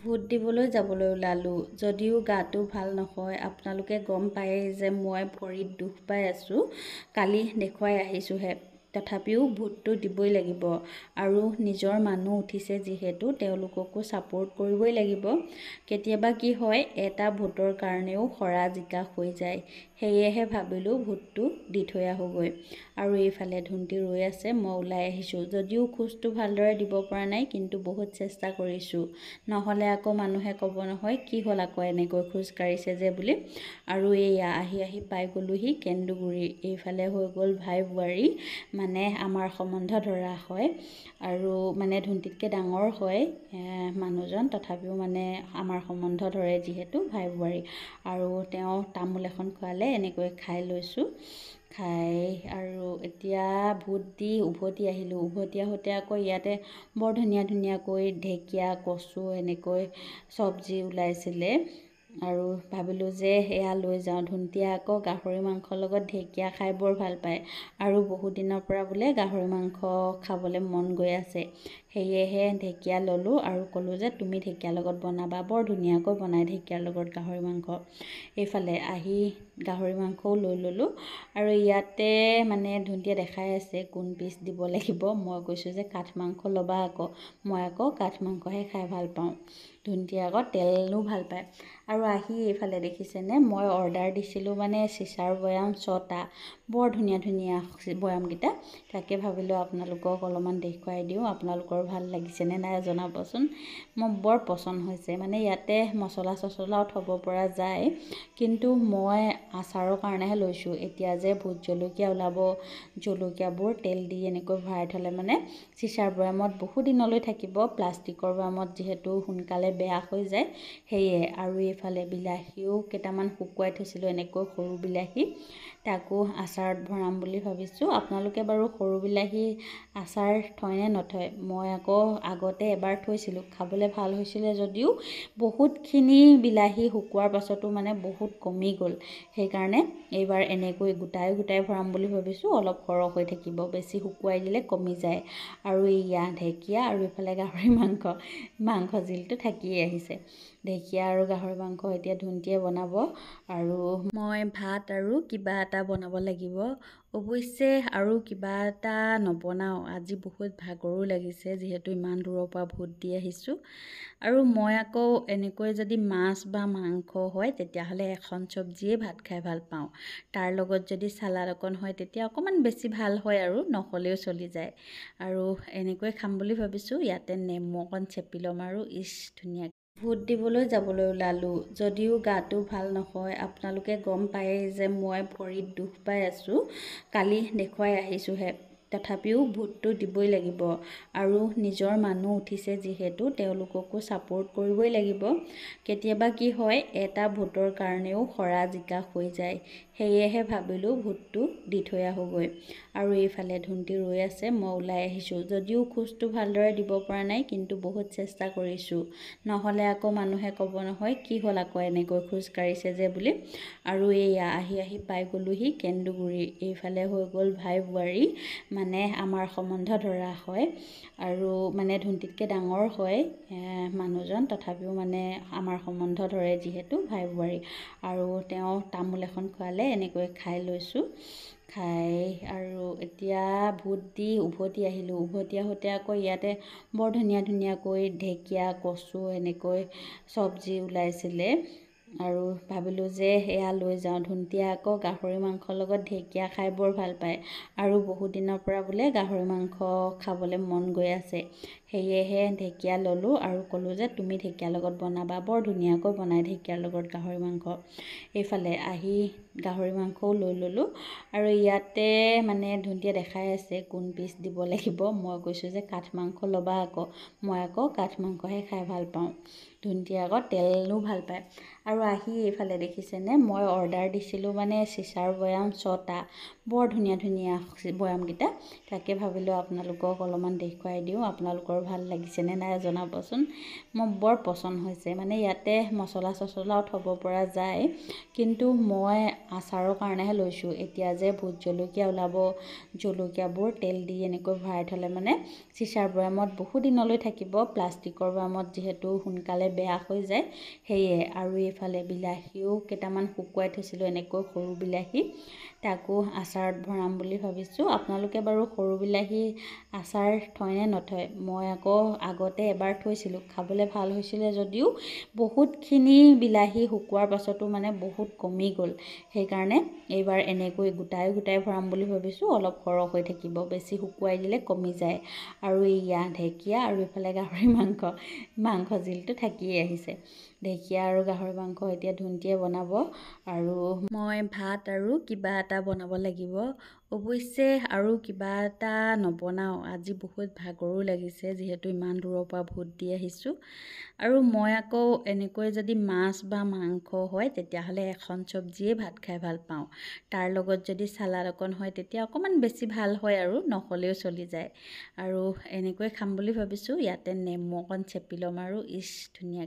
Vote দিবলৈ যাবলৈ ওলালোঁ যদিও গাটো ভাল নহয়। আপোনালোকে গম পায়েই যে মই ভৰিত দুখ পাই আছোঁ। কালি দেখুৱাই আহিছোঁহে। তথাপিও ভোটটো দিবই লাগিব আৰু নিজৰ মানুহ উঠিছে যিহেতু তেওঁলোককো ছাপোৰ্ট কৰিবই লাগিব। কেতিয়াবা কি হয়, এটা ভোটৰ কাৰণেও হৰা জিকা হৈ যায়। সেয়েহে ভাবিলোঁ ভোটটো দি থৈ আহোঁগৈ। আৰু এইফালে ধুন্তি ৰৈ আছে, মই ওলাই আহিছোঁ। যদিও খোজটো ভালদৰে দিব পৰা নাই, কিন্তু বহুত চেষ্টা কৰিছোঁ। নহ'লে আকৌ মানুহে ক'ব নহয়, কি হ'ল আকৌ এনেকৈ খোজ কাঢ়িছে যে বুলি। আৰু এইয়া আহি পাই গ'লোহি কেন্দুগুৰি। এইফালে হৈ গ'ল ভাই বোৱাৰী, মানে আমাৰ সম্বন্ধ ধৰা হয় আৰু মানে ধুন্তিতকৈ ডাঙৰ হয় মানুহজন, তথাপিও মানে আমাৰ সম্বন্ধ ধৰে যিহেতু ভাই বোৱাৰী। আৰু তেওঁ তামোল এখন খোৱালে, এনেকৈ খাই লৈছোঁ। খাই আৰু এতিয়া ভোট দি উভতি আহিলোঁ। উভতি আহোঁতে আকৌ ইয়াতে বৰ ধুনীয়াকৈ ঢেকীয়া, কচু এনেকৈ চব্জি ওলাইছিলে আৰু ভাবিলোঁ যে এয়া লৈ যাওঁ। ধুন্তিয়ে আকৌ গাহৰি মাংসৰ লগত ঢেকীয়া খাই বৰ ভাল পায় আৰু বহুত দিনৰ পৰা বোলে গাহৰি মাংস খাবলৈ মন গৈ আছে। সেয়েহে ঢেকীয়া ল'লোঁ আৰু ক'লোঁ যে তুমি ঢেকীয়াৰ লগত বনাবা। বৰ ধুনীয়াকৈ বনাই ঢেকীয়াৰ লগত গাহৰি মাংস। এইফালে আহি গাহৰি মাংসও লৈ ল'লোঁ আৰু ইয়াতে মানে ধুন্তিয়ে দেখাই আছে কোন পিচ দিব লাগিব। মই কৈছোঁ যে কাঠ মাংস ল'বা আকৌ, মই আকৌ কাঠ মাংসহে খাই ভাল পাওঁ। ধুন্তিয়ে আকৌ তেলো ভাল পায়। আৰু আহি এইফালে দেখিছেনে, মই অৰ্ডাৰ দিছিলোঁ মানে চিচাৰ বৈয়াম 6টা। বৰ ধুনীয়া বৈয়ামকেইটা। তাকে ভাবিলোঁ আপোনালোকক অলপমান দেখুৱাই দিওঁ। আপোনালোকৰ ভাল লাগিছেনে নাই জনাবচোন। মোৰ বৰ পচন্দ হৈছে। মানে ইয়াতে মছলা চছলাও থ'ব পৰা যায়, কিন্তু মই আচাৰৰ কাৰণেহে লৈছোঁ। এতিয়া যে ভোট জলকীয়া ওলাব, জলকীয়াবোৰ তেল দি এনেকৈ ভৰাই থ'লে মানে চিচাৰ বৈয়ামত বহু দিনলৈ থাকিব। প্লাষ্টিকৰ বৈয়ামত যিহেতু সোনকালে বেয়া হৈ যায়, সেয়ে। আৰু এইফালে বিলাহীও কেইটামান শুকুৱাই থৈছিলোঁ, এনেকৈ সৰু বিলাহী, তাকো আচাৰত ভৰাম বুলি ভাবিছোঁ। আপোনালোকে বাৰু সৰু বিলাহী আচাৰ থয়নে নথয়? মই আকৌ আগতে এবাৰ থৈছিলোঁ, খাবলৈ ভাল হৈছিলে যদিও বহুতখিনি বিলাহী শুকোৱাৰ পাছতো মানে বহুত কমি গ'ল। সেইকাৰণে এইবাৰ এনেকৈ গোটাই ভৰাম বুলি ভাবিছোঁ। অলপ সৰহ হৈ থাকিব, বেছি শুকুৱাই দিলে কমি যায়। আৰু এইয়া ঢেকীয়া আৰু এইফালে গাহৰি মাংস জিলটো থাকিয়ে আহিছে। ঢেকীয়া আৰু গাহৰি মাংস এতিয়া ধুন্তিয়ে বনাব আৰু মই ভাত আৰু কিবা এটা বনাব লাগিব। অৱশ্যে আৰু কিবা এটা নবনাওঁ, আজি বহুত ভাগৰো লাগিছে যিহেতু ইমান দূৰৰ পৰা ভোট দি আহিছোঁ। আৰু মই আকৌ এনেকৈ যদি মাছ বা মাংস হয় তেতিয়াহ'লে এখন চব্জিয়ে ভাত খাই ভাল পাওঁ। তাৰ লগত যদি চালাড অকণ হয় তেতিয়া অকণমান বেছি ভাল হয়, আৰু নহ'লেও চলি যায়। আৰু এনেকৈ খাম বুলি ভাবিছোঁ। ইয়াতে নেমু অকণ চেপি ল'ম আৰু ধুনীয়া। ভোট দিবলৈ যাবলৈ ওলালোঁ যদিও গাটো ভাল নহয়। আপোনালোকে গম পায়েই যে মই ভৰিত দুখ পাই আছোঁ। কালি দেখুৱাই আহিছোঁহে। তথাপিও ভোটটো দিবই লাগিব আৰু নিজৰ মানুহ উঠিছে যিহেতু তেওঁলোককো ছাপোৰ্ট কৰিবই লাগিব। কেতিয়াবা কি হয়, এটা ভোটৰ কাৰণেও হৰা জিকা হৈ যায়। সেয়েহে ভাবিলোঁ ভোটটো দি থৈ আহোঁগৈ। আৰু এইফালে ধুন্তি ৰৈ আছে, মই ওলাই আহিছোঁ। যদিও খোজটো ভালদৰে দিব পৰা নাই, কিন্তু বহুত চেষ্টা কৰিছোঁ। নহ'লে আকৌ মানুহে ক'ব নহয়, কি হ'ল আকৌ এনেকৈ খোজ কাঢ়িছে যে বুলি। আৰু এইয়া আহি পাই গ'লোহি কেন্দুগুৰি। এইফালে হৈ গ'ল ভাই বোৱাৰী, মানে আমাৰ সম্বন্ধ ধৰা হয় আৰু মানে ধুন্তিতকৈ ডাঙৰ হয় মানুহজন, তথাপিও মানে আমাৰ সম্বন্ধ ধৰে যিহেতু ভাই বোৱাৰী। আৰু তেওঁ তামোল এখন খোৱালে, এনেকৈ খাই লৈছোঁ। খাই আৰু এতিয়া ভোট দি উভতি আহিলোঁ। উভতি আহোঁতে আকৌ ইয়াতে বৰ ধুনীয়াকৈ ঢেকীয়া, কচু এনেকৈ চব্জি ওলাইছিলে আৰু ভাবিলোঁ যে এয়া লৈ যাওঁ। ধুন্তিয়ে আকৌ গাহৰি মাংসৰ লগত ঢেকীয়া খাই বৰ ভাল পায় আৰু বহুত দিনৰ পৰা বোলে গাহৰি মাংস খাবলৈ মন গৈ আছে। সেয়েহে ঢেকীয়া ল'লোঁ আৰু ক'লোঁ যে তুমি ঢেকীয়াৰ লগত বনাবা। বৰ ধুনীয়াকৈ বনাই ঢেকীয়াৰ লগত গাহৰি মাংস। এইফালে আহি গাহৰি মাংসও লৈ ল'লোঁ আৰু ইয়াতে মানে ধুন্তিয়ে দেখাই আছে কোন পিচ দিব লাগিব। মই কৈছোঁ যে কাঠ মাংস ল'বা আকৌ, মই আকৌ কাঠ মাংসহে খাই ভাল পাওঁ। ধুন্তিয়ে আকৌ তেলো ভাল পায়। আৰু আৰু আহি এইফালে দেখিছেনে, মই অৰ্ডাৰ দিছিলোঁ মানে চিচাৰ বৈয়াম 6টা, বৰ ধুনীয়া ধুনীয়া বৈয়ামকেইটা। তাকে ভাবিলোঁ আপোনালোকক অলপমান দেখুৱাই দিওঁ, আপোনালোকৰ ভাল লাগিছেনে নাই জনাবচোন। মোৰ বৰ পচন্দ হৈছে, মানে ইয়াতে মছলা চছলাও থ'ব পৰা যায়, কিন্তু মই আচাৰৰ কাৰণেহে লৈছোঁ। এতিয়া যে ভোট জলকীয়া ওলাব, জলকীয়াবোৰ তেল দি এনেকৈ ভৰাই থ'লে মানে চিচাৰ বৈয়ামত বহু দিনলৈ থাকিব, প্লাষ্টিকৰ বৈয়ামত যিহেতু সোনকালে বেয়া হৈ যায়, সেয়ে। আৰু এইফালে বিলাহীও কেইটামান শুকুৱাই থৈছিলোঁ, এনেকৈ সৰু বিলাহী, তাকো আচাৰত ভৰাম বুলি ভাবিছোঁ। আপোনালোকে বাৰু সৰু বিলাহী আচাৰ থয়নে নথয়? মই আকৌ আগতে এবাৰ থৈছিলোঁ, খাবলৈ ভাল হৈছিলে যদিও বহুতখিনি বিলাহী শুকোৱাৰ পাছতো মানে বহুত কমি গ'ল। সেইকাৰণে এইবাৰ এনেকৈ গোটাই গোটাই ভৰাম বুলি ভাবিছোঁ, অলপ সৰহ হৈ থাকিব, বেছি শুকুৱাই দিলে কমি যায়। আৰু এইয়া ঢেকীয়া আৰু এইফালে গাহৰি মাংস জিলটো থাকিয়ে আহিছে। ঢেকীয়া আৰু গাহৰি মাংস এতিয়া ধুনটিয়ে বনাব, আৰু মই ভাত আৰু কিবা এটা বনাব লাগিব। অৱশ্যে আৰু কিবা এটা নবনাওঁ, আজি বহুত ভাগৰো লাগিছে, যিহেতু ইমান দূৰৰ পৰা ভোট দি আহিছোঁ। আৰু মই আকৌ এনেকৈ যদি মাছ বা মাংস হয় তেতিয়াহ'লে এখন চব্জিয়ে ভাত খাই ভাল পাওঁ। তাৰ লগত যদি চালাড অকণ হয় তেতিয়া অকণমান বেছি ভাল হয়, আৰু নহ'লেও চলি যায়। আৰু এনেকৈ খাম বুলি ভাবিছোঁ। ইয়াতে নেমু অকণ চেপি ল'ম আৰু ধুনীয়া